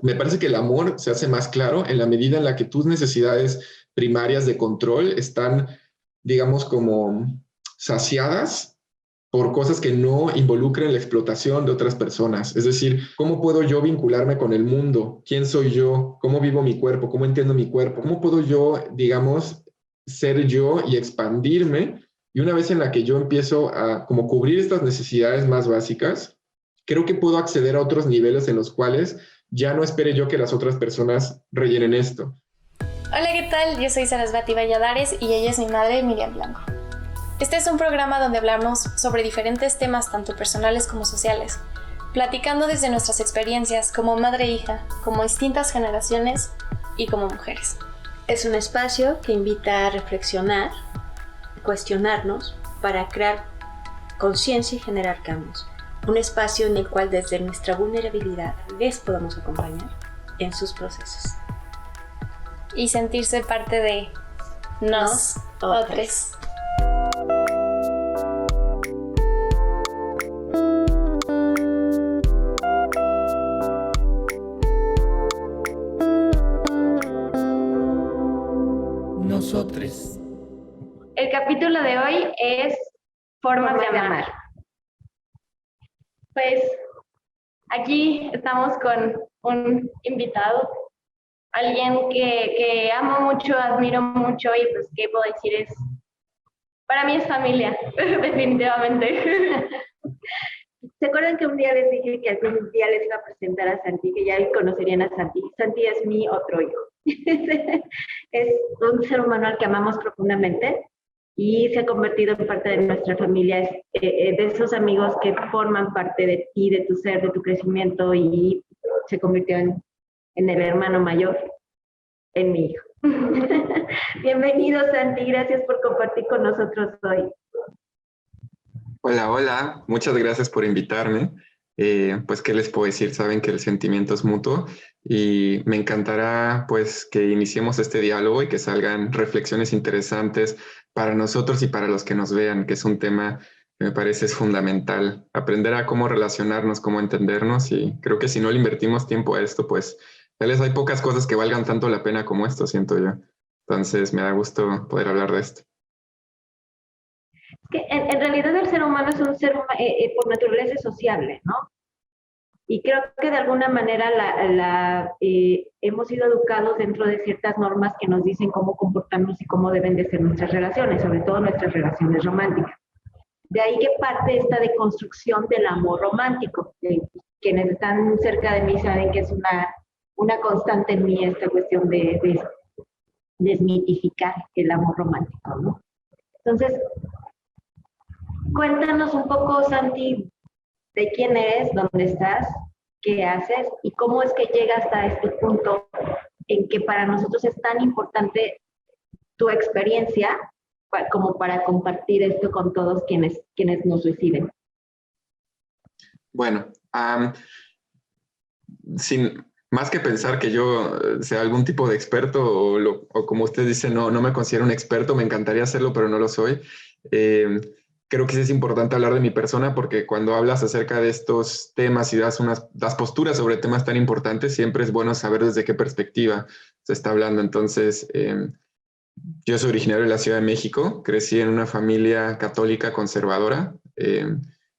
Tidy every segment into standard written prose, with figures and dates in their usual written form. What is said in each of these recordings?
Me parece que el amor se hace más claro en la medida en la que tus necesidades primarias de control están, digamos, como saciadas por cosas que no involucren la explotación de otras personas. Es decir, ¿cómo puedo yo vincularme con el mundo? ¿Quién soy yo? ¿Cómo vivo mi cuerpo? ¿Cómo entiendo mi cuerpo? ¿Cómo puedo yo, digamos, ser yo y expandirme? Y una vez en la que yo empiezo a como cubrir estas necesidades más básicas, creo que puedo acceder a otros niveles en los cuales ya no espere yo que las otras personas rellenen esto. Hola, ¿qué tal? Yo soy Sarasvati Valladares y ella es mi madre, Miriam Blanco. Este es un programa donde hablamos sobre diferentes temas tanto personales como sociales, platicando desde nuestras experiencias como madre e hija, como distintas generaciones y como mujeres. Es un espacio que invita a reflexionar, cuestionarnos para crear conciencia y generar cambios. Un espacio en el cual desde nuestra vulnerabilidad les podamos acompañar en sus procesos. Y sentirse parte de nosotros. Nosotros. El capítulo de hoy es Formas de amar. Pues aquí estamos con un invitado, alguien que amo mucho, admiro mucho y pues qué puedo decir es, para mí es familia, definitivamente. ¿Se acuerdan que un día les dije que algún día les iba a presentar a Santi, que ya conocerían a Santi? Santi es mi otro hijo. Es un ser humano al que amamos profundamente y se ha convertido en parte de nuestra familia, de esos amigos que forman parte de ti, de tu ser, de tu crecimiento, y se convirtió en el hermano mayor, en mi hijo. Bienvenido, Santi, gracias por compartir con nosotros hoy. Hola, hola, muchas gracias por invitarme. Pues, ¿qué les puedo decir? Saben que el sentimiento es mutuo y me encantará pues que iniciemos este diálogo y que salgan reflexiones interesantes para nosotros y para los que nos vean, que es un tema que me parece es fundamental. Aprender a cómo relacionarnos, cómo entendernos, y creo que si no le invertimos tiempo a esto, pues tal vez hay pocas cosas que valgan tanto la pena como esto, siento yo. Entonces me da gusto poder hablar de esto. Que en realidad el ser humano es un ser por naturaleza sociable, ¿no? Y creo que de alguna manera hemos sido educados dentro de ciertas normas que nos dicen cómo comportarnos y cómo deben de ser nuestras relaciones, sobre todo nuestras relaciones románticas. De ahí que parte esta deconstrucción del amor romántico. Quienes están cerca de mí saben que es una constante en mí esta cuestión de desmitificar el amor romántico, ¿no? Entonces, cuéntanos un poco, Santi, de quién eres, dónde estás, qué haces y cómo es que llegas hasta este punto en que para nosotros es tan importante tu experiencia como para compartir esto con todos quienes nos reciben. Bueno, sin más que pensar que yo sea algún tipo de experto o como usted dice, no me considero un experto, me encantaría hacerlo, pero no lo soy. Creo que sí es importante hablar de mi persona porque cuando hablas acerca de estos temas y das posturas sobre temas tan importantes, siempre es bueno saber desde qué perspectiva se está hablando. Entonces, yo soy originario de la Ciudad de México, crecí en una familia católica conservadora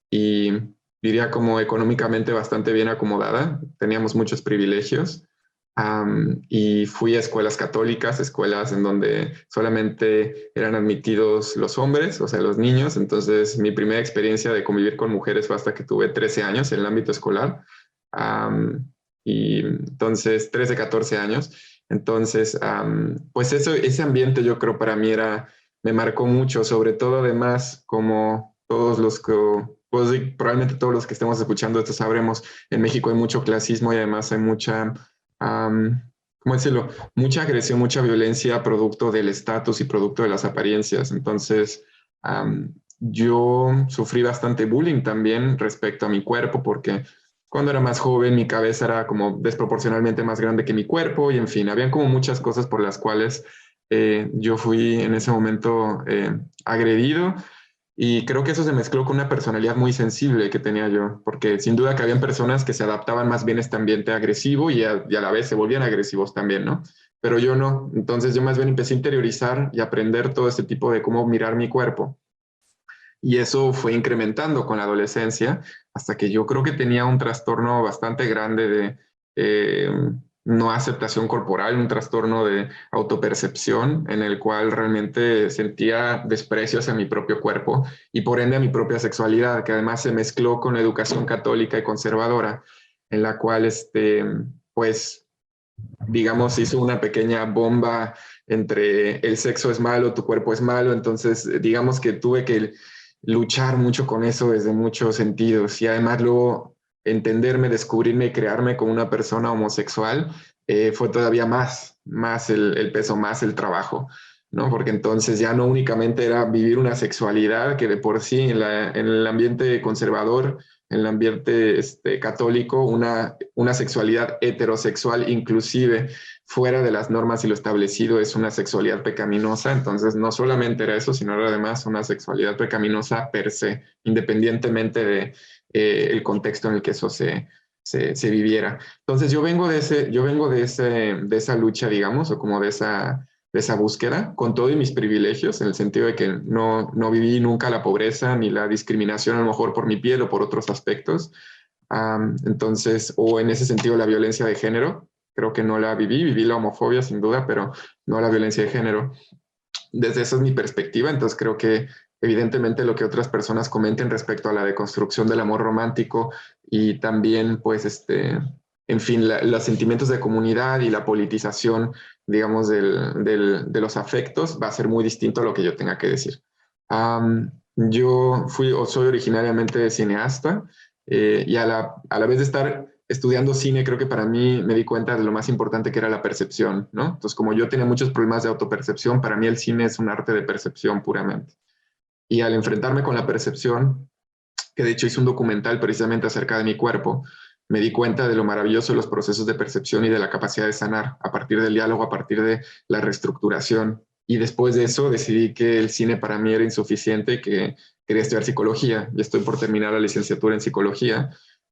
y diría como económicamente bastante bien acomodada, teníamos muchos privilegios. Y fui a escuelas católicas, escuelas en donde solamente eran admitidos los hombres, o sea, los niños. Entonces, mi primera experiencia de convivir con mujeres fue hasta que tuve 13 años en el ámbito escolar. Y entonces, 13, 14 años. Entonces, pues ese ambiente yo creo para mí me marcó mucho, sobre todo además como todos los que, pues, probablemente todos los que estemos escuchando esto sabremos, en México hay mucho clasismo y además hay mucha... ¿cómo decirlo? Mucha agresión, mucha violencia producto del estatus y producto de las apariencias. Entonces, yo sufrí bastante bullying también respecto a mi cuerpo porque cuando era más joven mi cabeza era como desproporcionalmente más grande que mi cuerpo y en fin, habían como muchas cosas por las cuales yo fui en ese momento agredido. Y creo que eso se mezcló con una personalidad muy sensible que tenía yo, porque sin duda que habían personas que se adaptaban más bien a este ambiente agresivo y a la vez se volvían agresivos también, ¿no? Pero yo no. Entonces yo más bien empecé a interiorizar y aprender todo este tipo de cómo mirar mi cuerpo. Y eso fue incrementando con la adolescencia hasta que yo creo que tenía un trastorno bastante grande de no aceptación corporal, un trastorno de autopercepción en el cual realmente sentía desprecio hacia mi propio cuerpo y por ende a mi propia sexualidad, que además se mezcló con la educación católica y conservadora, en la cual, pues, digamos, hizo una pequeña bomba entre el sexo es malo, tu cuerpo es malo, entonces digamos que tuve que luchar mucho con eso desde muchos sentidos y además luego entenderme, descubrirme y crearme como una persona homosexual fue todavía más el peso, más el trabajo, ¿no? Porque entonces ya no únicamente era vivir una sexualidad que de por sí en el ambiente conservador, en el ambiente católico, una sexualidad heterosexual inclusive fuera de las normas y lo establecido es una sexualidad pecaminosa, entonces no solamente era eso, sino era además una sexualidad pecaminosa per se, independientemente de el contexto en el que eso se viviera. Entonces yo vengo de esa lucha, digamos, o como de esa búsqueda, con todos mis privilegios, en el sentido de que no viví nunca la pobreza ni la discriminación, a lo mejor por mi piel o por otros aspectos. Entonces, o en ese sentido, la violencia de género, creo que no la viví la homofobia sin duda, pero no la violencia de género. Desde esa es mi perspectiva, entonces creo que evidentemente lo que otras personas comenten respecto a la deconstrucción del amor romántico y también pues en fin, los sentimientos de comunidad y la politización, digamos, de los afectos va a ser muy distinto a lo que yo tenga que decir. Yo fui o soy originariamente cineasta y a la vez de estar estudiando cine, creo que para mí me di cuenta de lo más importante que era la percepción, ¿no? Entonces, como yo tenía muchos problemas de autopercepción, para mí el cine es un arte de percepción puramente. Y al enfrentarme con la percepción, que de hecho hice un documental precisamente acerca de mi cuerpo, me di cuenta de lo maravilloso de los procesos de percepción y de la capacidad de sanar a partir del diálogo, a partir de la reestructuración. Y después de eso decidí que el cine para mí era insuficiente y que quería estudiar psicología. Y estoy por terminar la licenciatura en psicología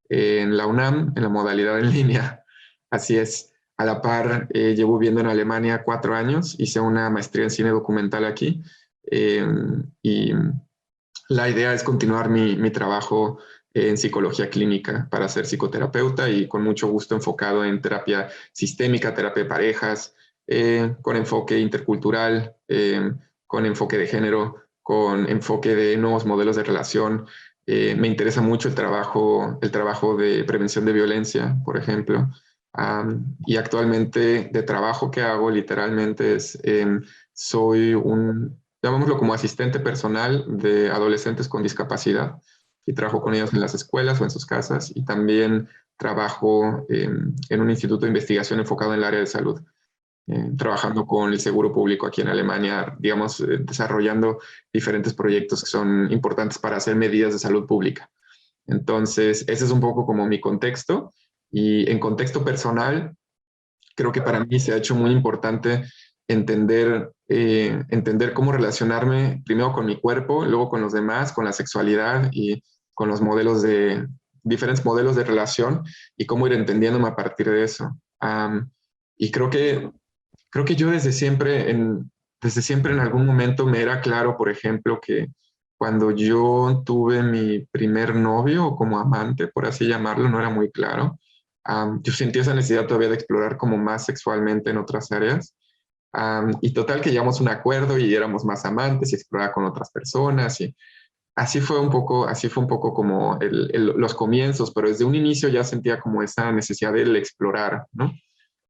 en la UNAM, en la modalidad en línea. Así es. A la par, llevo viviendo en Alemania 4 años, hice una maestría en cine documental aquí y la idea es continuar mi trabajo en psicología clínica para ser psicoterapeuta y con mucho gusto enfocado en terapia sistémica, terapia de parejas, con enfoque intercultural, con enfoque de género, con enfoque de nuevos modelos de relación. Me interesa mucho el trabajo de prevención de violencia, por ejemplo. Y actualmente de trabajo que hago literalmente soy llamémoslo como asistente personal de adolescentes con discapacidad y trabajo con ellos en las escuelas o en sus casas y también trabajo en un instituto de investigación enfocado en el área de salud, trabajando con el seguro público aquí en Alemania, digamos, desarrollando diferentes proyectos que son importantes para hacer medidas de salud pública. Entonces, ese es un poco como mi contexto y en contexto personal, creo que para mí se ha hecho muy importante entender cómo relacionarme primero con mi cuerpo, luego con los demás, con la sexualidad y con los diferentes modelos de relación y cómo ir entendiéndome a partir de eso. Y creo que yo desde siempre en algún momento me era claro, por ejemplo, que cuando yo tuve mi primer novio o como amante, por así llamarlo, no era muy claro. Yo sentía esa necesidad todavía de explorar como más sexualmente en otras áreas. Y total que llegamos a un acuerdo y éramos más amantes y exploraba con otras personas y así fue un poco como los comienzos, pero desde un inicio ya sentía como esa necesidad de explorar, ¿no?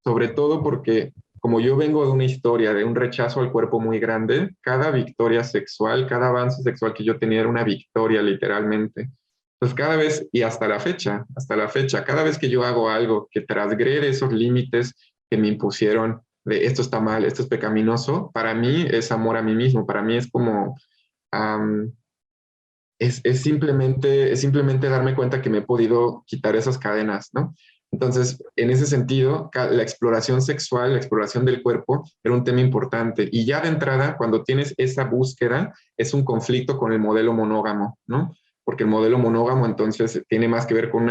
Sobre todo porque como yo vengo de una historia de un rechazo al cuerpo muy grande, cada victoria sexual, cada avance sexual que yo tenía era una victoria literalmente. Pues cada vez, y hasta la fecha, cada vez que yo hago algo que transgrede esos límites que me impusieron de esto está mal, esto es pecaminoso, para mí es amor a mí mismo, para mí es como, um, es simplemente darme cuenta que me he podido quitar esas cadenas, ¿no? Entonces, en ese sentido, la exploración sexual, la exploración del cuerpo era un tema importante. Y ya de entrada, cuando tienes esa búsqueda, es un conflicto con el modelo monógamo, ¿no? Porque el modelo monógamo entonces tiene más que ver con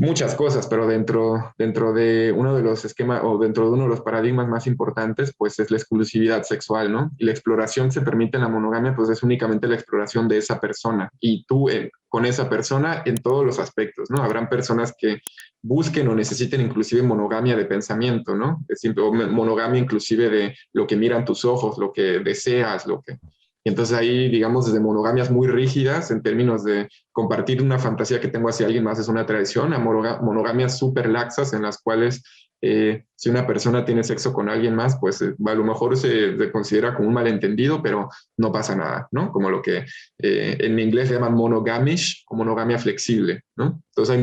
muchas cosas, pero dentro de uno de los esquemas o dentro de uno de los paradigmas más importantes, pues es la exclusividad sexual, ¿no? Y la exploración que se permite en la monogamia, pues es únicamente la exploración de esa persona y tú con esa persona en todos los aspectos, ¿no? Habrán personas que busquen o necesiten inclusive monogamia de pensamiento, ¿no? Es decir, o monogamia inclusive de lo que miran tus ojos, lo que deseas, lo que... Y entonces ahí, digamos, desde monogamias muy rígidas en términos de compartir una fantasía que tengo hacia alguien más es una tradición, a monogamias súper laxas en las cuales si una persona tiene sexo con alguien más, pues a lo mejor se considera como un malentendido, pero no pasa nada, ¿no? Como lo que en inglés le llaman monogamish o monogamia flexible, ¿no? Entonces hay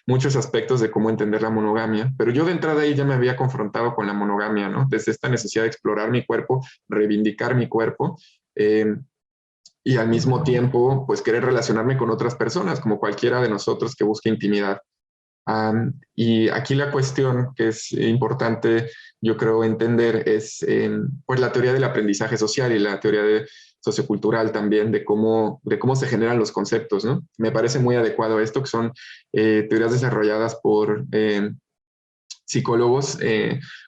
muchos aspectos de cómo entender la monogamia, pero yo de entrada ahí ya me había confrontado con la monogamia, ¿no? Desde esta necesidad de explorar mi cuerpo, reivindicar mi cuerpo, y al mismo tiempo, pues querer relacionarme con otras personas, como cualquiera de nosotros que busque intimidad. Y aquí la cuestión que es importante, yo creo, entender es pues la teoría del aprendizaje social y la teoría sociocultural también, de cómo se generan los conceptos, ¿no? Me parece muy adecuado esto, que son teorías desarrolladas por psicólogos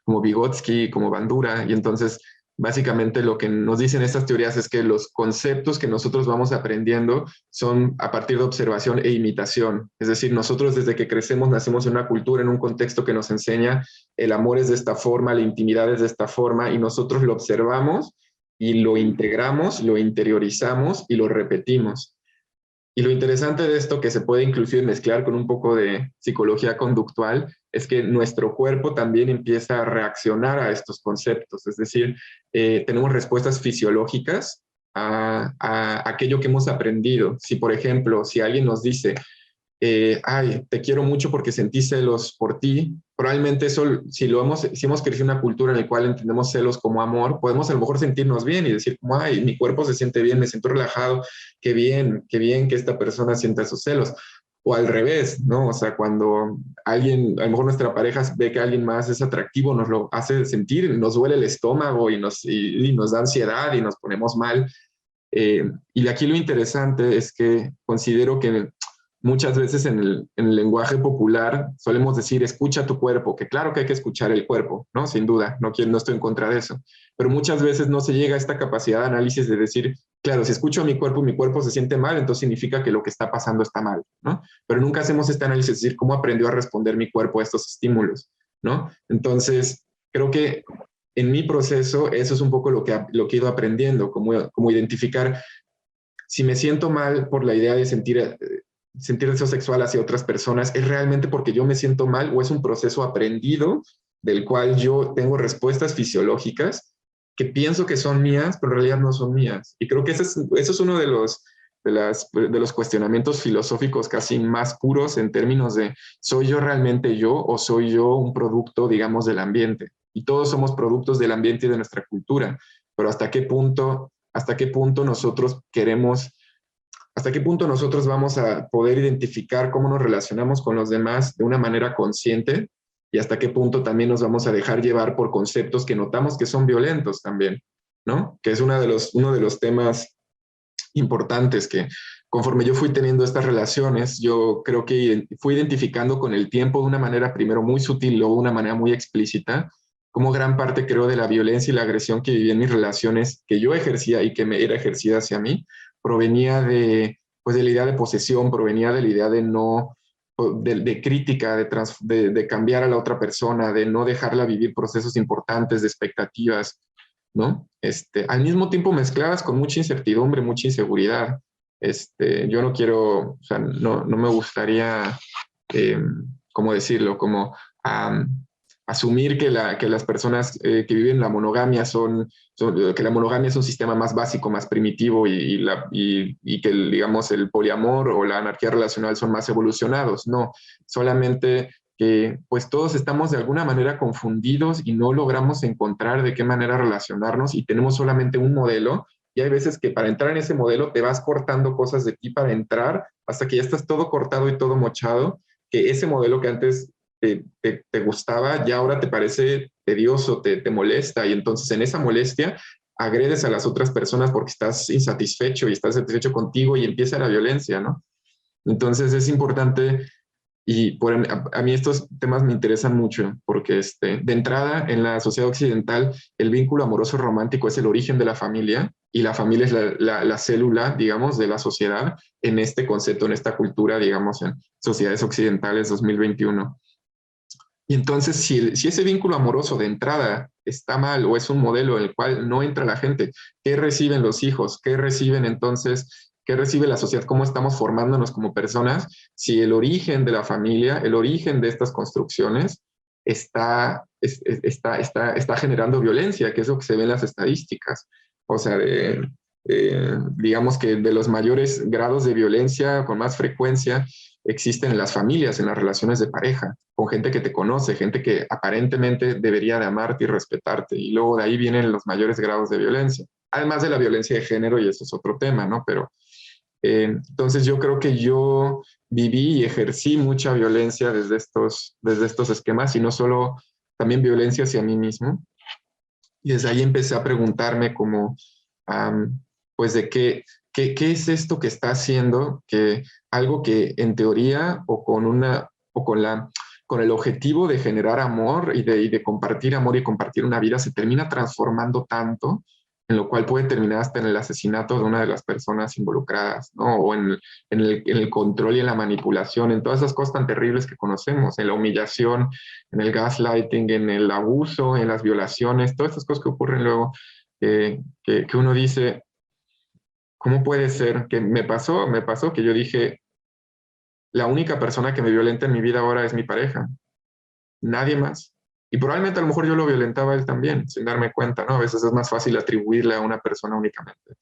como Vygotsky, como Bandura, y entonces básicamente lo que nos dicen estas teorías es que los conceptos que nosotros vamos aprendiendo son a partir de observación e imitación. Es decir, nosotros desde que crecemos nacemos en una cultura, en un contexto que nos enseña el amor es de esta forma, la intimidad es de esta forma, y nosotros lo observamos y lo integramos, lo interiorizamos y lo repetimos. Y lo interesante de esto, que se puede inclusive mezclar con un poco de psicología conductual, es que nuestro cuerpo también empieza a reaccionar a estos conceptos. Es decir, tenemos respuestas fisiológicas a aquello que hemos aprendido. Si, por ejemplo, si alguien nos dice, ay, te quiero mucho porque sentí celos por ti, probablemente eso, si hemos crecido en una cultura en la cual entendemos celos como amor, podemos a lo mejor sentirnos bien y decir como, ay, mi cuerpo se siente bien, me siento relajado, qué bien que esta persona sienta esos celos. O al revés, ¿no? O sea, cuando alguien, a lo mejor nuestra pareja ve que alguien más es atractivo, nos lo hace sentir, nos duele el estómago y nos da ansiedad y nos ponemos mal. Y aquí lo interesante es que considero que muchas veces en el lenguaje popular solemos decir, escucha tu cuerpo, que claro que hay que escuchar el cuerpo, ¿no? Sin duda, no estoy en contra de eso. Pero muchas veces no se llega a esta capacidad de análisis de decir, claro, si escucho a mi cuerpo se siente mal, entonces significa que lo que está pasando está mal, ¿no? Pero nunca hacemos este análisis de decir cómo aprendió a responder mi cuerpo a estos estímulos, ¿no? Entonces, creo que en mi proceso eso es un poco lo que he ido aprendiendo, como identificar si me siento mal por la idea de sentir deseo sexual hacia otras personas, ¿es realmente porque yo me siento mal o es un proceso aprendido del cual yo tengo respuestas fisiológicas que pienso que son mías, pero en realidad no son mías? Y creo que eso es uno de los cuestionamientos filosóficos casi más puros en términos de ¿soy yo realmente yo o soy yo un producto, digamos, del ambiente? Y todos somos productos del ambiente y de nuestra cultura, pero ¿hasta qué punto nosotros queremos... ¿Hasta qué punto nosotros vamos a poder identificar cómo nos relacionamos con los demás de una manera consciente? Y hasta qué punto también nos vamos a dejar llevar por conceptos que notamos que son violentos también, ¿no? Que es uno de los temas importantes que conforme yo fui teniendo estas relaciones, yo creo que fui identificando con el tiempo de una manera primero muy sutil, luego de una manera muy explícita, como gran parte creo de la violencia y la agresión que viví en mis relaciones que yo ejercía y que me era ejercida hacia mí, provenía pues de la idea de posesión, provenía de la idea de crítica, de cambiar a la otra persona, de no dejarla vivir procesos importantes, de expectativas, ¿no? Al mismo tiempo mezcladas con mucha incertidumbre, mucha inseguridad. Yo no quiero, o sea, no me gustaría, ¿cómo decirlo? Como asumir que las personas que viven la monogamia que la monogamia es un sistema más básico, más primitivo y que, digamos, el poliamor o la anarquía relacional son más evolucionados. No, solamente que pues todos estamos de alguna manera confundidos y no logramos encontrar de qué manera relacionarnos y tenemos solamente un modelo y hay veces que para entrar en ese modelo te vas cortando cosas de ti para entrar hasta que ya estás todo cortado y todo mochado, que ese modelo que antes te gustaba, ya ahora te parece tedioso, te molesta, y entonces en esa molestia agredes a las otras personas porque estás insatisfecho y estás satisfecho contigo y empieza la violencia, ¿no? Entonces es importante, y a mí estos temas me interesan mucho porque de entrada en la sociedad occidental el vínculo amoroso romántico es el origen de la familia y la familia es la célula, digamos, de la sociedad en este concepto, en esta cultura, digamos, en sociedades occidentales 2021. Y entonces, si ese vínculo amoroso de entrada está mal o es un modelo en el cual no entra la gente, ¿qué reciben los hijos? ¿Qué reciben entonces? ¿Qué recibe la sociedad? ¿Cómo estamos formándonos como personas? Si el origen de la familia, el origen de estas construcciones está generando violencia, que es lo que se ve en las estadísticas. O sea, digamos que de los mayores grados de violencia con más frecuencia existen en las familias, en las relaciones de pareja, con gente que te conoce, gente que aparentemente debería de amarte y respetarte, y luego de ahí vienen los mayores grados de violencia, además de la violencia de género, y eso es otro tema, ¿no? Pero entonces yo creo que yo viví y ejercí mucha violencia desde estos esquemas, y no solo, también violencia hacia mí mismo, y desde ahí empecé a preguntarme como, pues de qué es esto que está haciendo que algo que en teoría o con el objetivo de generar amor y de compartir amor y compartir una vida se termina transformando tanto, en lo cual puede terminar hasta en el asesinato de una de las personas involucradas, ¿no? O en el control y en la manipulación, en todas esas cosas tan terribles que conocemos, en la humillación, en el gaslighting, en el abuso, en las violaciones, todas estas cosas que ocurren luego, que uno dice, ¿cómo puede ser? Que me pasó que yo dije, la única persona que me violenta en mi vida ahora es mi pareja, nadie más. Y probablemente a lo mejor yo lo violentaba a él también, sin darme cuenta, ¿no? A veces es más fácil atribuirle a una persona únicamente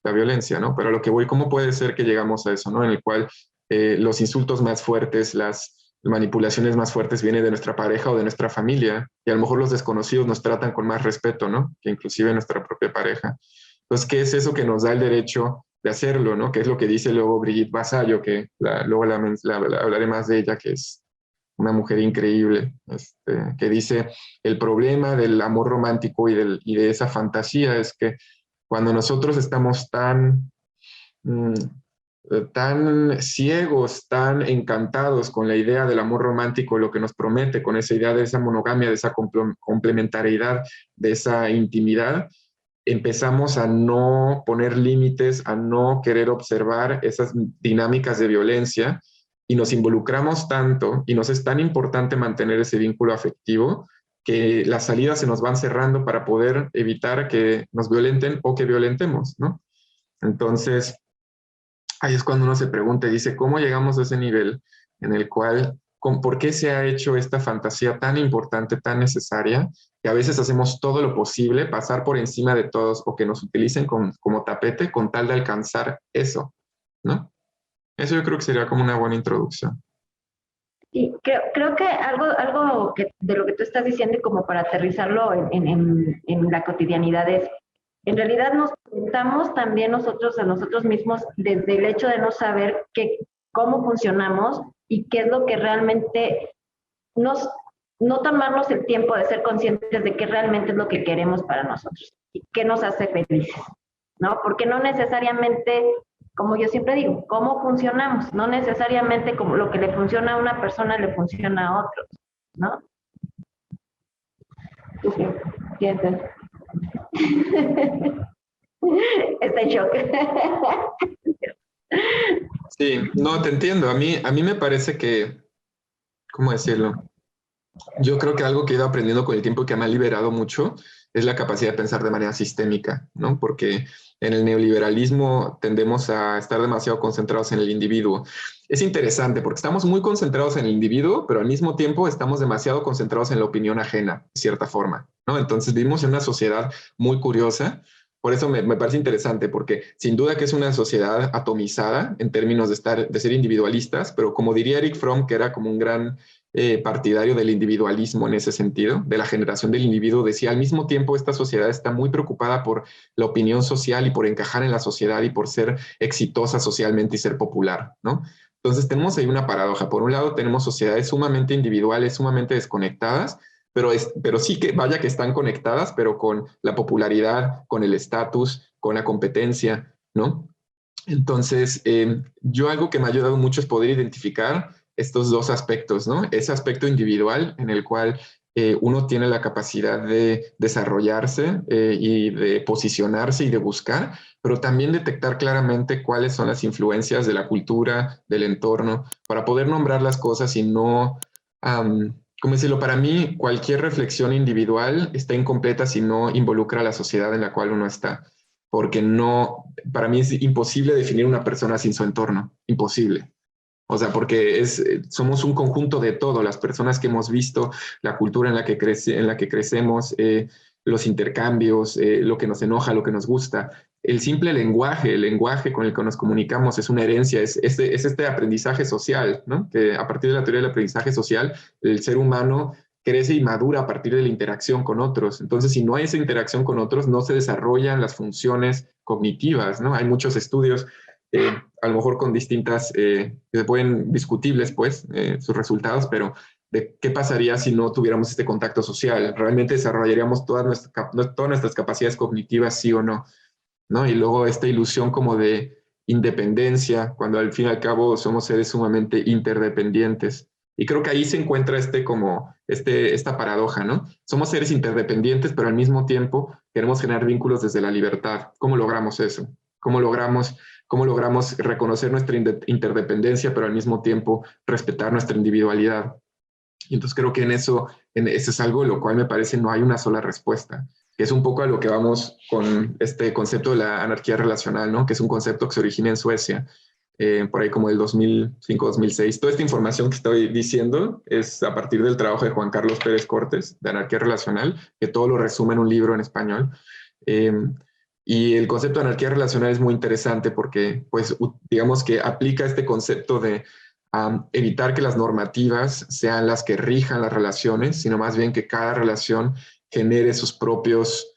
la violencia, ¿no? Pero a lo que voy, ¿cómo puede ser que llegamos a eso, ¿no? En el cual los insultos más fuertes, las manipulaciones más fuertes vienen de nuestra pareja o de nuestra familia, y a lo mejor los desconocidos nos tratan con más respeto, ¿no? Que inclusive nuestra propia pareja. Entonces, ¿qué es eso que nos da el derecho de hacerlo, ¿no? Que es lo que dice luego Brigitte Vasallo, que luego hablaré más de ella, que es una mujer increíble, que dice, el problema del amor romántico y de esa fantasía es que cuando nosotros estamos tan ciegos, tan encantados con la idea del amor romántico, lo que nos promete, con esa idea de esa monogamia, de esa complementariedad, de esa intimidad, empezamos a no poner límites, a no querer observar esas dinámicas de violencia, y nos involucramos tanto y nos es tan importante mantener ese vínculo afectivo que las salidas se nos van cerrando para poder evitar que nos violenten o que violentemos, ¿no? Entonces, ahí es cuando uno se pregunta y dice, ¿cómo llegamos a ese nivel en el cual, por qué se ha hecho esta fantasía tan importante, tan necesaria, que a veces hacemos todo lo posible, pasar por encima de todos o que nos utilicen como tapete con tal de alcanzar eso, ¿no? Eso yo creo que sería como una buena introducción. Y creo que algo que, de lo que tú estás diciendo y como para aterrizarlo en la cotidianidad es, en realidad nos preguntamos también nosotros a nosotros mismos desde el hecho de no saber cómo funcionamos y qué es lo que realmente no tomarnos el tiempo de ser conscientes de qué realmente es lo que queremos para nosotros y qué nos hace felices, ¿no? Porque no necesariamente, como yo siempre digo, cómo funcionamos, no necesariamente como lo que le funciona a una persona le funciona a otros, ¿no? Sí, piensas. Está en shock. Sí, no, te entiendo. A mí me parece que, ¿cómo decirlo? Yo creo que algo que he ido aprendiendo con el tiempo que me ha liberado mucho es la capacidad de pensar de manera sistémica, ¿no? Porque en el neoliberalismo tendemos a estar demasiado concentrados en el individuo. Es interesante porque estamos muy concentrados en el individuo, pero al mismo tiempo estamos demasiado concentrados en la opinión ajena, de cierta forma, ¿no? Entonces vivimos en una sociedad muy curiosa. Por eso me parece interesante, porque sin duda que es una sociedad atomizada en términos de ser individualistas, pero como diría Eric Fromm, que era como un gran partidario del individualismo en ese sentido, de la generación del individuo, decía, al mismo tiempo esta sociedad está muy preocupada por la opinión social y por encajar en la sociedad y por ser exitosa socialmente y ser popular, ¿no? Entonces tenemos ahí una paradoja. Por un lado tenemos sociedades sumamente individuales, sumamente desconectadas, pero sí que vaya que están conectadas, pero con la popularidad, con el estatus, con la competencia, ¿no? Entonces, yo algo que me ha ayudado mucho es poder identificar estos dos aspectos, ¿no? Ese aspecto individual en el cual uno tiene la capacidad de desarrollarse y de posicionarse y de buscar, pero también detectar claramente cuáles son las influencias de la cultura, del entorno, para poder nombrar las cosas y no, ¿cómo decirlo? Para mí, cualquier reflexión individual está incompleta si no involucra a la sociedad en la cual uno está, porque no, para mí es imposible definir una persona sin su entorno, imposible. O sea, porque somos un conjunto de todo, las personas que hemos visto, la cultura en la que crecemos, los intercambios, lo que nos enoja, lo que nos gusta. El simple lenguaje, el lenguaje con el que nos comunicamos es una herencia, es este aprendizaje social, ¿no? Que a partir de la teoría del aprendizaje social, el ser humano crece y madura a partir de la interacción con otros. Entonces, si no hay esa interacción con otros, no se desarrollan las funciones cognitivas, ¿no? Hay muchos estudios a lo mejor con distintas, que se pueden discutibles, pues, sus resultados, pero de qué pasaría si no tuviéramos este contacto social. ¿Realmente desarrollaríamos todas nuestras capacidades cognitivas, sí o no? ¿No? Y luego esta ilusión como de independencia, cuando al fin y al cabo somos seres sumamente interdependientes. Y creo que ahí se encuentra esta paradoja, ¿no? Somos seres interdependientes, pero al mismo tiempo queremos generar vínculos desde la libertad. ¿Cómo logramos eso? ¿Cómo logramos reconocer nuestra interdependencia, pero al mismo tiempo respetar nuestra individualidad? Y entonces creo que eso es algo lo cual me parece no hay una sola respuesta, que es un poco a lo que vamos con este concepto de la anarquía relacional, ¿no? Que es un concepto que se origina en Suecia, por ahí como del 2005-2006. Toda esta información que estoy diciendo es a partir del trabajo de Juan Carlos Pérez Cortes, de anarquía relacional, que todo lo resume en un libro en español. Y el concepto de anarquía relacional es muy interesante porque, pues, digamos que aplica este concepto de evitar que las normativas sean las que rijan las relaciones, sino más bien que cada relación genere sus propios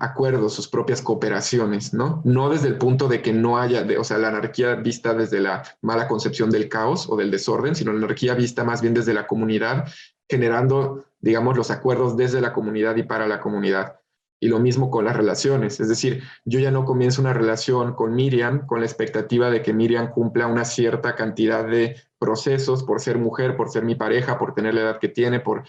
acuerdos, sus propias cooperaciones, ¿no? No desde el punto de que no haya, o sea, la anarquía vista desde la mala concepción del caos o del desorden, sino la anarquía vista más bien desde la comunidad, generando, digamos, los acuerdos desde la comunidad y para la comunidad. Y lo mismo con las relaciones, es decir, yo ya no comienzo una relación con Miriam con la expectativa de que Miriam cumpla una cierta cantidad de procesos por ser mujer, por ser mi pareja, por tener la edad que tiene, por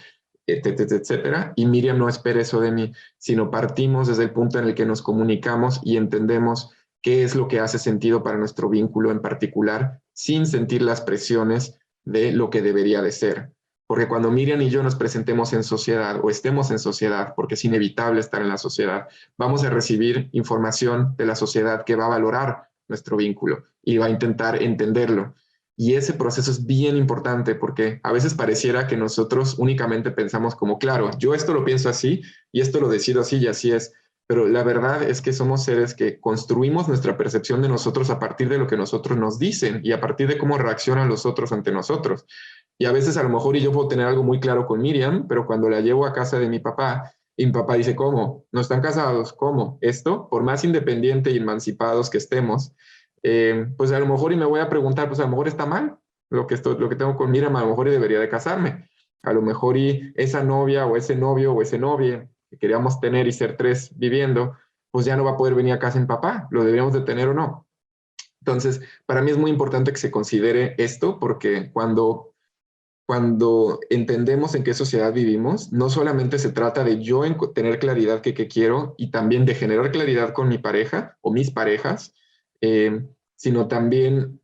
etcétera, y Miriam no espera eso de mí, sino partimos desde el punto en el que nos comunicamos y entendemos qué es lo que hace sentido para nuestro vínculo en particular, sin sentir las presiones de lo que debería de ser. Porque cuando Miriam y yo nos presentemos en sociedad o estemos en sociedad, porque es inevitable estar en la sociedad, vamos a recibir información de la sociedad que va a valorar nuestro vínculo y va a intentar entenderlo. Y ese proceso es bien importante porque a veces pareciera que nosotros únicamente pensamos como, claro, yo esto lo pienso así y esto lo decido así y así es. Pero la verdad es que somos seres que construimos nuestra percepción de nosotros a partir de lo que nosotros nos dicen y a partir de cómo reaccionan los otros ante nosotros. Y a veces a lo mejor yo puedo tener algo muy claro con Miriam, pero cuando la llevo a casa de mi papá, y mi papá dice, ¿cómo? ¿No están casados? ¿Cómo? Esto, por más independiente y emancipados que estemos, pues a lo mejor y me voy a preguntar, pues a lo mejor está mal lo que tengo con Miriam, a lo mejor y debería de casarme. A lo mejor y esa novia o ese novio o ese novia que queríamos tener y ser 3 viviendo, pues ya no va a poder venir a casa en papá, ¿lo deberíamos de tener o no? Entonces, para mí es muy importante que se considere esto porque cuando entendemos en qué sociedad vivimos, no solamente se trata de yo tener claridad qué quiero y también de generar claridad con mi pareja o mis parejas, sino también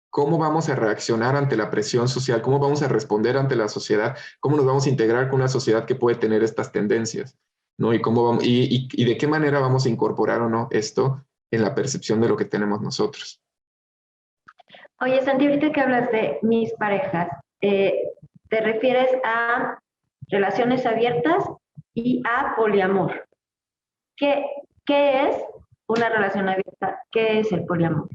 cómo vamos a reaccionar ante la presión social, cómo vamos a responder ante la sociedad, cómo nos vamos a integrar con una sociedad que puede tener estas tendencias, ¿no? Y de qué manera vamos a incorporar o no esto en la percepción de lo que tenemos nosotros. Oye, Santi, ahorita que hablas de mis parejas, te refieres a relaciones abiertas y a poliamor. ¿Qué es una relación abierta? ¿Qué es el poliamor?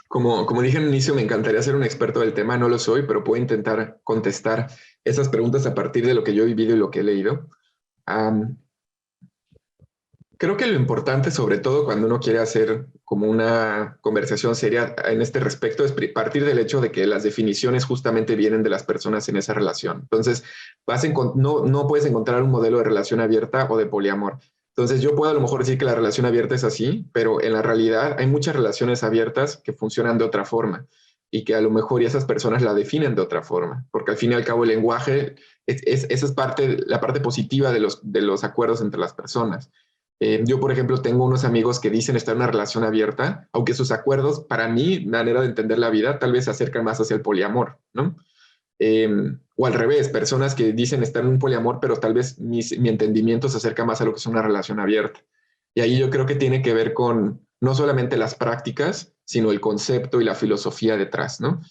Como dije al inicio, me encantaría ser un experto del tema, no lo soy, pero puedo intentar contestar esas preguntas a partir de lo que yo he vivido y lo que he leído. Creo que lo importante, sobre todo cuando uno quiere hacer como una conversación seria en este respecto, es partir del hecho de que las definiciones justamente vienen de las personas en esa relación. Entonces, no puedes encontrar un modelo de relación abierta o de poliamor. Entonces, yo puedo a lo mejor decir que la relación abierta es así, pero en la realidad hay muchas relaciones abiertas que funcionan de otra forma y que a lo mejor esas personas la definen de otra forma, porque al fin y al cabo el lenguaje, esa es la parte positiva de los acuerdos entre las personas. Yo, por ejemplo, tengo unos amigos que dicen estar en una relación abierta, aunque sus acuerdos, para mi manera de entender la vida, tal vez se acercan más hacia el poliamor, ¿no? O al revés, personas que dicen estar en un poliamor, pero tal vez mi entendimiento se acerca más a lo que es una relación abierta. Y ahí yo creo que tiene que ver con no solamente las prácticas, sino el concepto y la filosofía detrás, ¿no?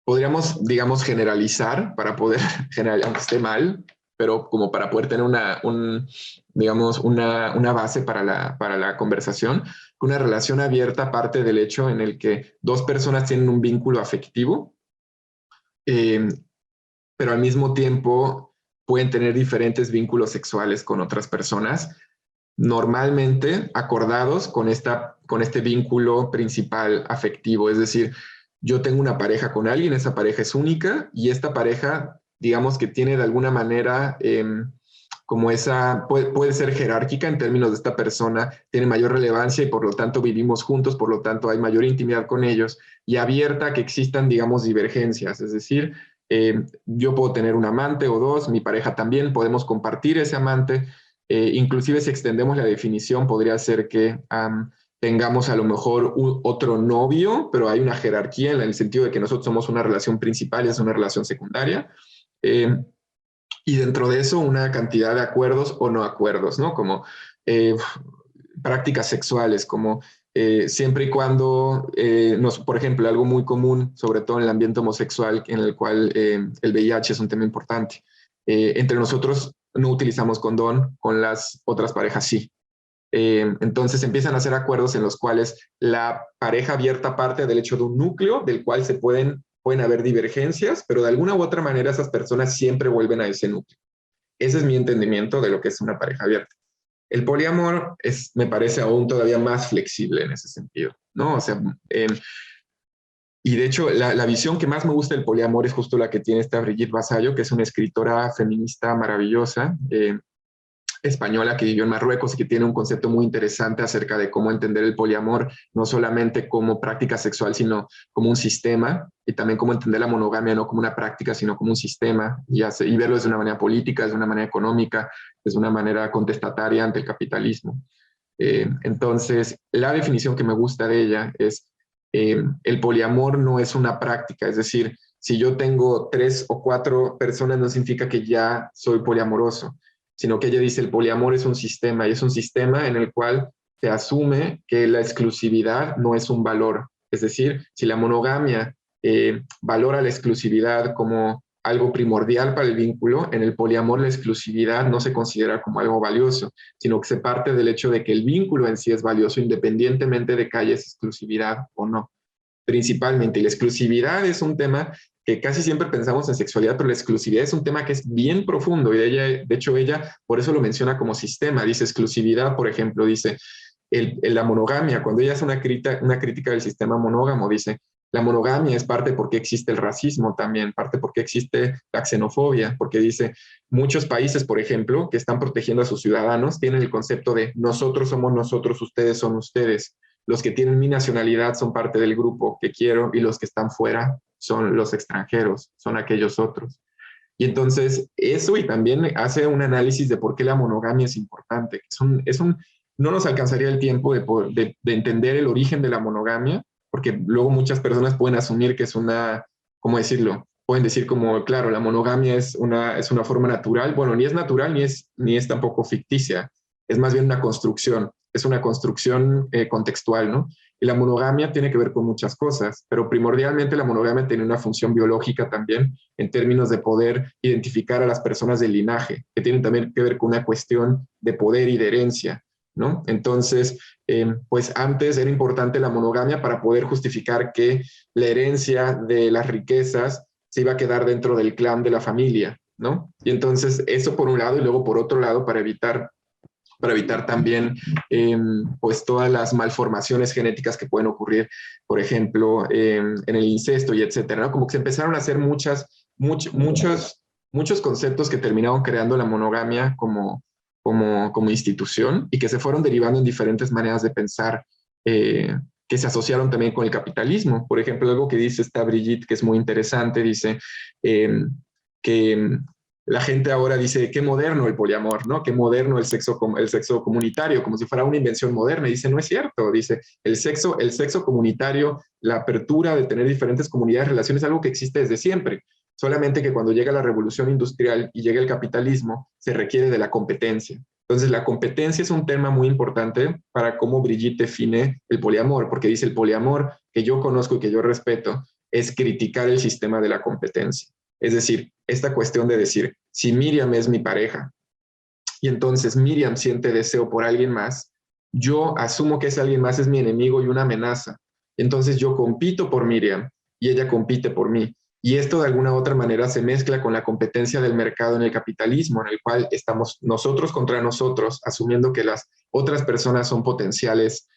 Podríamos, digamos, generalizar para poder, aunque esté mal, pero como para poder tener digamos, una base para la conversación. Una relación abierta parte del hecho en el que dos personas tienen un vínculo afectivo, pero al mismo tiempo pueden tener diferentes vínculos sexuales con otras personas, normalmente acordados con este vínculo principal afectivo. Es decir, yo tengo una pareja con alguien, esa pareja es única y esta pareja, digamos que tiene de alguna manera como puede ser jerárquica en términos de esta persona, tiene mayor relevancia y por lo tanto vivimos juntos, por lo tanto hay mayor intimidad con ellos, y abierta a que existan, digamos, divergencias. Es decir, yo puedo tener un amante o dos, mi pareja también, podemos compartir ese amante. Inclusive si extendemos la definición, podría ser que tengamos a lo mejor otro novio, pero hay una jerarquía en el sentido de que nosotros somos una relación principal y es una relación secundaria. Y dentro de eso una cantidad de acuerdos o no acuerdos, ¿no? Como prácticas sexuales, como siempre y cuando, por ejemplo, algo muy común, sobre todo en el ambiente homosexual, en el cual el VIH es un tema importante. Entre nosotros no utilizamos condón, con las otras parejas sí. Entonces empiezan a hacer acuerdos en los cuales la pareja abierta parte del hecho de un núcleo del cual pueden haber divergencias, pero de alguna u otra manera esas personas siempre vuelven a ese núcleo. Ese es mi entendimiento de lo que es una pareja abierta. El poliamor me parece aún todavía más flexible en ese sentido, ¿no? O sea, y de hecho, la visión que más me gusta del poliamor es justo la que tiene esta Brigitte Vasallo, que es una escritora feminista maravillosa, española que vivió en Marruecos y que tiene un concepto muy interesante acerca de cómo entender el poliamor, no solamente como práctica sexual, sino como un sistema, y también cómo entender la monogamia no como una práctica, sino como un sistema, y verlo desde una manera política, desde una manera económica, desde una manera contestataria ante el capitalismo. Entonces, la definición que me gusta de ella es el poliamor no es una práctica, es decir, si yo tengo 3 o 4 personas no significa que ya soy poliamoroso, sino que ella dice el poliamor es un sistema y es un sistema en el cual se asume que la exclusividad no es un valor. Es decir, si la monogamia valora la exclusividad como algo primordial para el vínculo, en el poliamor la exclusividad no se considera como algo valioso, sino que se parte del hecho de que el vínculo en sí es valioso independientemente de que haya esa exclusividad o no. Principalmente, y la exclusividad es un tema que casi siempre pensamos en sexualidad, pero la exclusividad es un tema que es bien profundo y de hecho ella por eso lo menciona como sistema. Dice exclusividad, por ejemplo, dice la monogamia, cuando ella hace una crítica del sistema monógamo, dice la monogamia es parte porque existe el racismo también, parte porque existe la xenofobia, porque dice muchos países, por ejemplo, que están protegiendo a sus ciudadanos, tienen el concepto de nosotros somos nosotros, ustedes son ustedes. Los que tienen mi nacionalidad son parte del grupo que quiero y los que están fuera son los extranjeros, son aquellos otros. Y entonces eso y también hace un análisis de por qué la monogamia es importante. No nos alcanzaría el tiempo de entender el origen de la monogamia, porque luego muchas personas pueden asumir que es ¿cómo decirlo? Pueden decir como, claro, la monogamia es una forma natural. Bueno, ni es natural ni es tampoco ficticia. Es más bien una construcción. Es una construcción contextual, ¿no? Y la monogamia tiene que ver con muchas cosas, pero primordialmente la monogamia tiene una función biológica también en términos de poder identificar a las personas del linaje, que tienen también que ver con una cuestión de poder y de herencia, ¿no? Entonces, pues antes era importante la monogamia para poder justificar que la herencia de las riquezas se iba a quedar dentro del clan de la familia, ¿no? Y entonces eso por un lado y luego por otro lado para evitar para evitar también pues todas las malformaciones genéticas que pueden ocurrir, por ejemplo, en el incesto y etcétera, ¿no? Como que se empezaron a hacer muchos conceptos que terminaron creando la monogamia como institución y que se fueron derivando en diferentes maneras de pensar que se asociaron también con el capitalismo. Por ejemplo, algo que dice esta Brigitte, que es muy interesante, dice que la gente ahora dice, qué moderno el poliamor, ¿no? Qué moderno el sexo comunitario, como si fuera una invención moderna. Y dice, no es cierto. Dice, el sexo comunitario, la apertura de tener diferentes comunidades, relaciones, es algo que existe desde siempre. Solamente que cuando llega la revolución industrial y llega el capitalismo, se requiere de la competencia. Entonces, la competencia es un tema muy importante para cómo Brigitte define el poliamor, porque dice, el poliamor que yo conozco y que yo respeto es criticar el sistema de la competencia. Es decir, esta cuestión de decir, si Miriam es mi pareja y entonces Miriam siente deseo por alguien más, yo asumo que ese alguien más es mi enemigo y una amenaza. Entonces yo compito por Miriam y ella compite por mí. Y esto de alguna u otra manera se mezcla con la competencia del mercado en el capitalismo, en el cual estamos nosotros contra nosotros, asumiendo que las otras personas son potenciales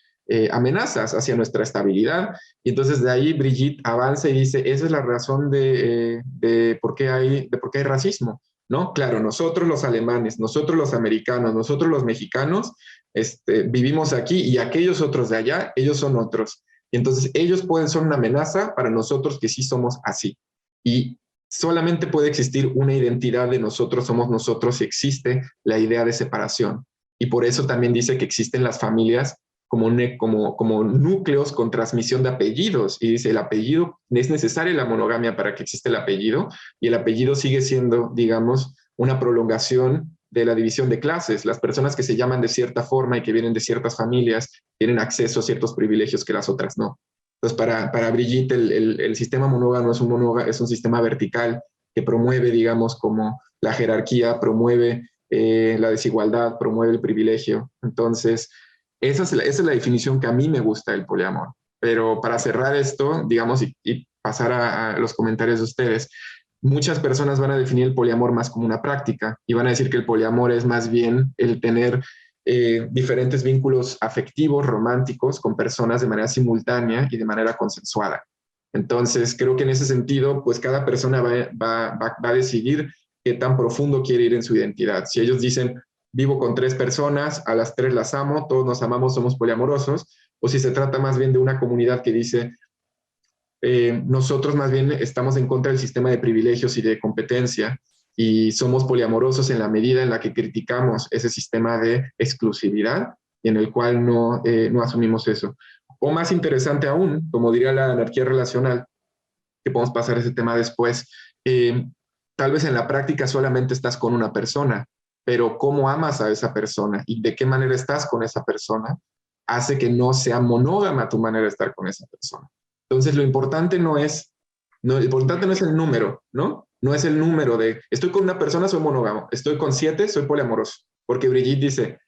amenazas hacia nuestra estabilidad. Y entonces de ahí Brigitte avanza y dice, esa es la razón de por qué hay racismo, ¿no? Claro, nosotros los alemanes, nosotros los americanos, nosotros los mexicanos, vivimos aquí y aquellos otros de allá, ellos son otros. Y entonces ellos pueden ser una amenaza para nosotros que sí somos así. Y solamente puede existir una identidad de nosotros somos nosotros si existe la idea de separación. Y por eso también dice que existen las familias como núcleos con transmisión de apellidos. Y dice, el apellido, es necesaria la monogamia para que exista el apellido, y el apellido sigue siendo, digamos, una prolongación de la división de clases. Las personas que se llaman de cierta forma y que vienen de ciertas familias tienen acceso a ciertos privilegios que las otras no. Entonces, para Brigitte, el sistema monógamo es un sistema vertical que promueve, digamos, como la jerarquía, promueve la desigualdad, promueve el privilegio. Entonces, esa es la definición que a mí me gusta del poliamor. Pero para cerrar esto, digamos, y pasar a los comentarios de ustedes, muchas personas van a definir el poliamor más como una práctica y van a decir que el poliamor es más bien el tener diferentes vínculos afectivos, románticos, con personas de manera simultánea y de manera consensuada. Entonces, creo que en ese sentido, pues cada persona va a decidir qué tan profundo quiere ir en su identidad. Si ellos dicen, vivo con 3 personas, a las 3 las amo, todos nos amamos, somos poliamorosos, o si se trata más bien de una comunidad que dice, nosotros más bien estamos en contra del sistema de privilegios y de competencia, y somos poliamorosos en la medida en la que criticamos ese sistema de exclusividad y en el cual no asumimos eso. O más interesante aún, como diría la anarquía relacional, que podemos pasar ese tema después, tal vez en la práctica solamente estás con una persona, pero cómo amas a esa persona y de qué manera estás con esa persona hace que no sea monógama tu manera de estar con esa persona. Entonces lo importante no es el número, ¿no? No es el número de, estoy con una persona, soy monógamo, estoy con 7, soy poliamoroso. Porque Brigitte dice,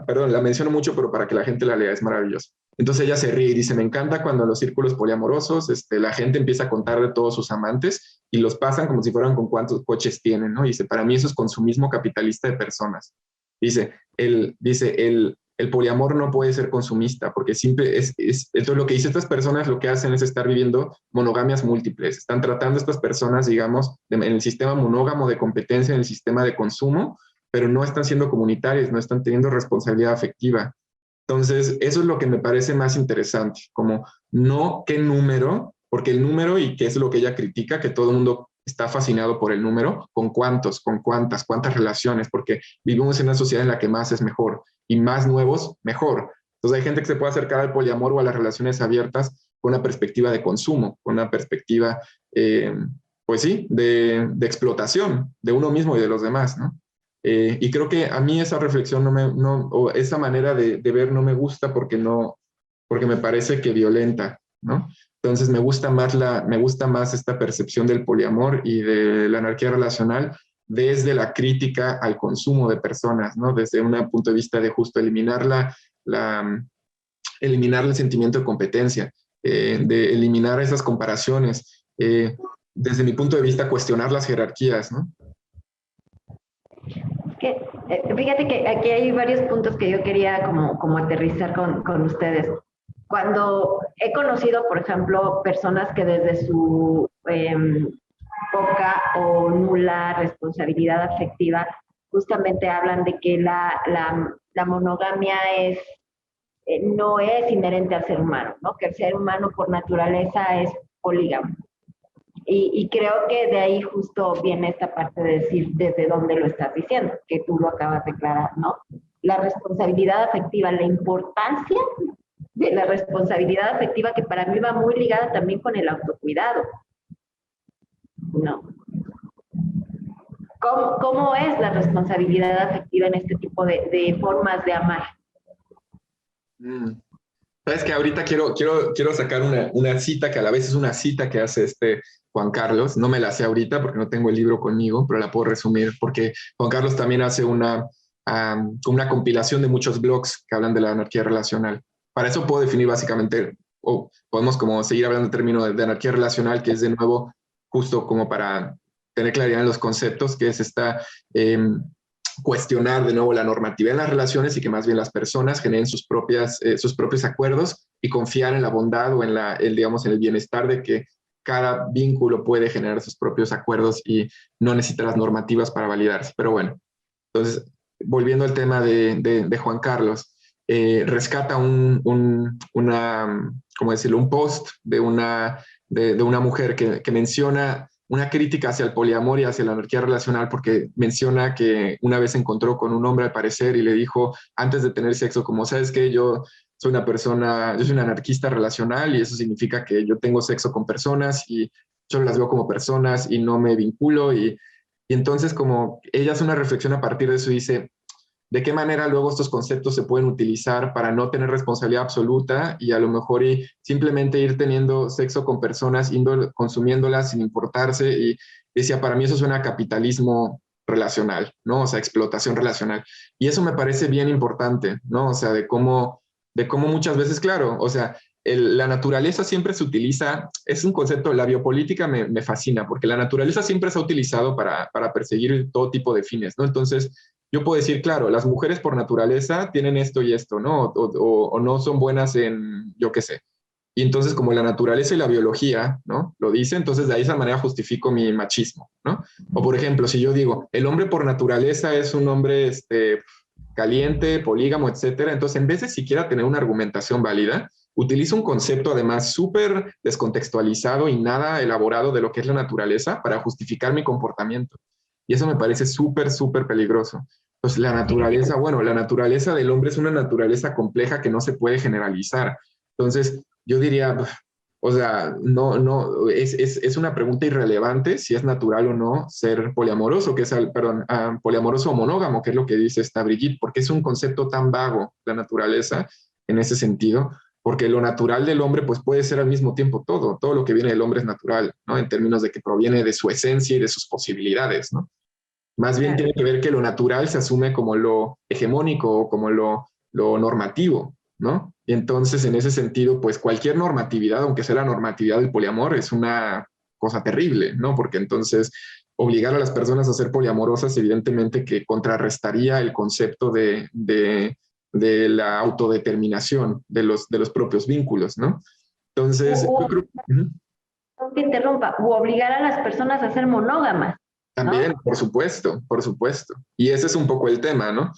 perdón, la menciono mucho, pero para que la gente la lea, es maravilloso. Entonces ella se ríe y dice, me encanta cuando en los círculos poliamorosos la gente empieza a contar de todos sus amantes y los pasan como si fueran con cuántos coches tienen, ¿no? Y dice, para mí eso es consumismo capitalista de personas. Dice, el poliamor no puede ser consumista, porque entonces lo que dice estas personas lo que hacen es estar viviendo monogamias múltiples. Están tratando a estas personas, digamos, en el sistema monógamo de competencia, en el sistema de consumo, pero no están siendo comunitarios, no están teniendo responsabilidad afectiva. Entonces, eso es lo que me parece más interesante, como no qué número, porque el número, y que es lo que ella critica, que todo el mundo está fascinado por el número, con cuántos, con cuántas relaciones, porque vivimos en una sociedad en la que más es mejor, y más nuevos, mejor. Entonces hay gente que se puede acercar al poliamor o a las relaciones abiertas con una perspectiva de consumo, con una perspectiva, pues sí, de explotación de uno mismo y de los demás, ¿no? Y creo que a mí esa reflexión o esa manera de ver no me gusta porque me parece que violenta, ¿no? Entonces me gusta más esta percepción del poliamor y de la anarquía relacional desde la crítica al consumo de personas, ¿no? Desde un punto de vista de justo eliminar el sentimiento de competencia, de eliminar esas comparaciones, desde mi punto de vista cuestionar las jerarquías, ¿no? Ok, Fíjate que aquí hay varios puntos que yo quería como aterrizar con ustedes. Cuando he conocido, por ejemplo, personas que desde su poca o nula responsabilidad afectiva justamente hablan de que la monogamia no es inherente al ser humano, ¿no? Que el ser humano por naturaleza es polígamo. Y creo que de ahí justo viene esta parte de decir desde dónde lo estás diciendo, que tú lo acabas de aclarar, ¿no? La responsabilidad afectiva, la importancia de la responsabilidad afectiva, que para mí va muy ligada también con el autocuidado, ¿no? ¿Cómo es la responsabilidad afectiva en este tipo de formas de amar? Sabes que ahorita quiero sacar una cita que a la vez es una cita que hace Juan Carlos. No me la sé ahorita porque no tengo el libro conmigo, pero la puedo resumir porque Juan Carlos también hace una compilación de muchos blogs que hablan de la anarquía relacional. Para eso puedo definir básicamente, o podemos como seguir hablando en términos de anarquía relacional, que es de nuevo justo como para tener claridad en los conceptos, que es cuestionar de nuevo la normatividad en las relaciones y que más bien las personas generen sus propios acuerdos y confiar en la bondad o en el bienestar de que cada vínculo puede generar sus propios acuerdos y no necesita las normativas para validarse. Pero bueno, entonces, volviendo al tema de Juan Carlos, rescata ¿cómo decirlo? Un post de una mujer que menciona una crítica hacia el poliamor y hacia la anarquía relacional, porque menciona que una vez se encontró con un hombre al parecer y le dijo antes de tener sexo, como sabes que yo soy una anarquista relacional y eso significa que yo tengo sexo con personas y yo las veo como personas y no me vinculo y entonces como ella hace una reflexión a partir de eso y dice, ¿de qué manera luego estos conceptos se pueden utilizar para no tener responsabilidad absoluta y a lo mejor simplemente ir teniendo sexo con personas, consumiéndolas sin importarse? Y decía, para mí eso suena a capitalismo relacional, ¿no? O sea, explotación relacional. Y eso me parece bien importante, ¿no? O sea, de cómo muchas veces, claro, o sea, la naturaleza siempre se utiliza, es un concepto, la biopolítica me fascina, porque la naturaleza siempre se ha utilizado para perseguir todo tipo de fines, ¿no? Entonces, yo puedo decir, claro, las mujeres por naturaleza tienen esto y esto, ¿no? O no son buenas en, yo qué sé. Y entonces, como la naturaleza y la biología, ¿no? Lo dice, entonces de esa manera justifico mi machismo, ¿no? O por ejemplo, si yo digo, el hombre por naturaleza es un hombre caliente, polígamo, etcétera, entonces en vez de siquiera tener una argumentación válida, utilizo un concepto además súper descontextualizado y nada elaborado de lo que es la naturaleza para justificar mi comportamiento. Y eso me parece súper, súper peligroso. Pues la naturaleza del hombre es una naturaleza compleja que no se puede generalizar. Entonces, yo diría, o sea, no, es una pregunta irrelevante si es natural o no ser poliamoroso, poliamoroso o monógamo, que es lo que dice esta Brigitte, porque es un concepto tan vago, la naturaleza, en ese sentido, porque lo natural del hombre pues puede ser al mismo tiempo todo lo que viene del hombre es natural, ¿no? En términos de que proviene de su esencia y de sus posibilidades, ¿no? Más bien tiene que ver que lo natural se asume como lo hegemónico o como lo normativo, ¿no? Y entonces, en ese sentido, pues cualquier normatividad, aunque sea la normatividad del poliamor, es una cosa terrible, ¿no? Porque entonces obligar a las personas a ser poliamorosas, evidentemente que contrarrestaría el concepto de la autodeterminación de los propios vínculos, ¿no? Entonces, yo creo... Que interrumpa, u obligar a las personas a ser monógamas. También, ¿no? por supuesto. Y ese es un poco el tema, ¿no?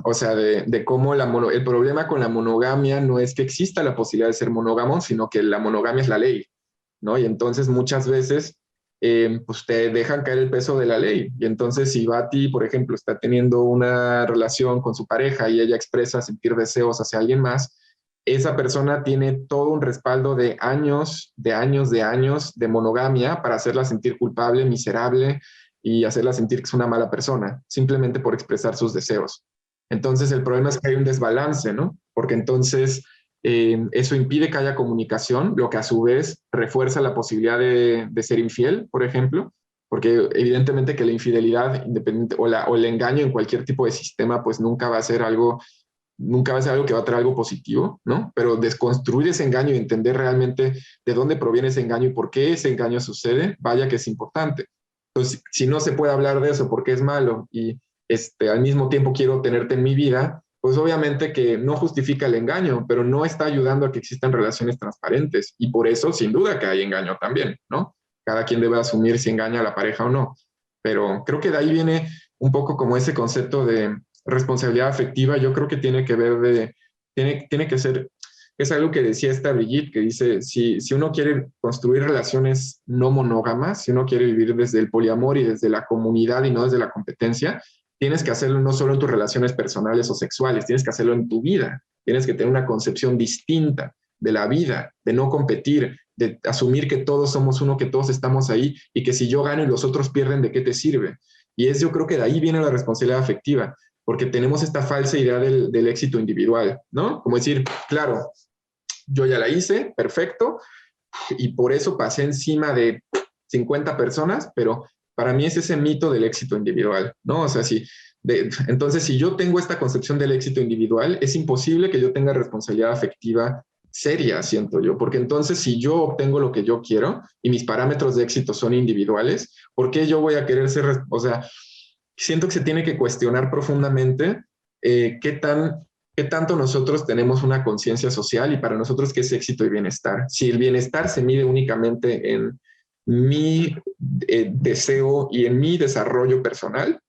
O sea, de cómo el problema con la monogamia no es que exista la posibilidad de ser monógamo, sino que la monogamia es la ley, ¿no? Y entonces muchas veces pues te dejan caer el peso de la ley. Y entonces si Bati, por ejemplo, está teniendo una relación con su pareja y ella expresa sentir deseos hacia alguien más, esa persona tiene todo un respaldo de años de monogamia para hacerla sentir culpable, miserable y hacerla sentir que es una mala persona, simplemente por expresar sus deseos. Entonces el problema es que hay un desbalance, ¿no? Porque entonces eso impide que haya comunicación, lo que a su vez refuerza la posibilidad de ser infiel, por ejemplo, porque evidentemente que la infidelidad independiente o el engaño en cualquier tipo de sistema pues nunca va a ser algo que va a traer algo positivo, ¿no? Pero desconstruir ese engaño y entender realmente de dónde proviene ese engaño y por qué ese engaño sucede, vaya que es importante. Entonces, si no se puede hablar de eso porque es malo y al mismo tiempo quiero tenerte en mi vida, pues obviamente que no justifica el engaño, pero no está ayudando a que existan relaciones transparentes. Y por eso, sin duda, que hay engaño también, ¿no? Cada quien debe asumir si engaña a la pareja o no. Pero creo que de ahí viene un poco como ese concepto de responsabilidad afectiva. Yo creo que tiene que ver tiene que ser, es algo que decía esta Brigitte, que dice, si uno quiere construir relaciones no monógamas, si uno quiere vivir desde el poliamor y desde la comunidad y no desde la competencia, tienes que hacerlo no solo en tus relaciones personales o sexuales, tienes que hacerlo en tu vida, tienes que tener una concepción distinta de la vida, de no competir, de asumir que todos somos uno, que todos estamos ahí y que si yo gano y los otros pierden, ¿de qué te sirve? Y yo creo que de ahí viene la responsabilidad afectiva, porque tenemos esta falsa idea del éxito individual, ¿no? Como decir, claro, yo ya la hice, perfecto, y por eso pasé encima de 50 personas, pero para mí es ese mito del éxito individual, ¿no? O sea, entonces, si yo tengo esta concepción del éxito individual, es imposible que yo tenga responsabilidad afectiva seria, siento yo, porque entonces si yo obtengo lo que yo quiero y mis parámetros de éxito son individuales, ¿por qué yo voy a querer ser, o sea, siento que se tiene que cuestionar profundamente qué tanto nosotros tenemos una conciencia social y para nosotros qué es éxito y bienestar. Si el bienestar se mide únicamente en mi deseo y en mi desarrollo personal,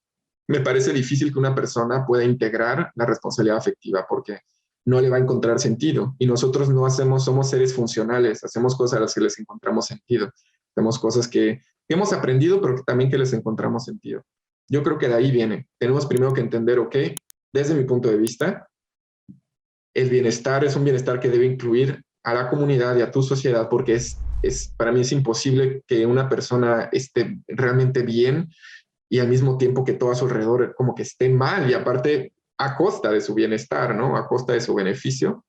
me parece difícil que una persona pueda integrar la responsabilidad afectiva porque no le va a encontrar sentido. Y nosotros no somos seres funcionales, hacemos cosas a las que les encontramos sentido. Hacemos cosas que hemos aprendido, pero que también que les encontramos sentido. Yo creo que de ahí viene. Tenemos primero que entender, ok, desde mi punto de vista, el bienestar es un bienestar que debe incluir a la comunidad y a tu sociedad, porque para mí es imposible que una persona esté realmente bien y al mismo tiempo que todo a su alrededor como que esté mal y aparte a costa de su bienestar, ¿no? A costa de su beneficio.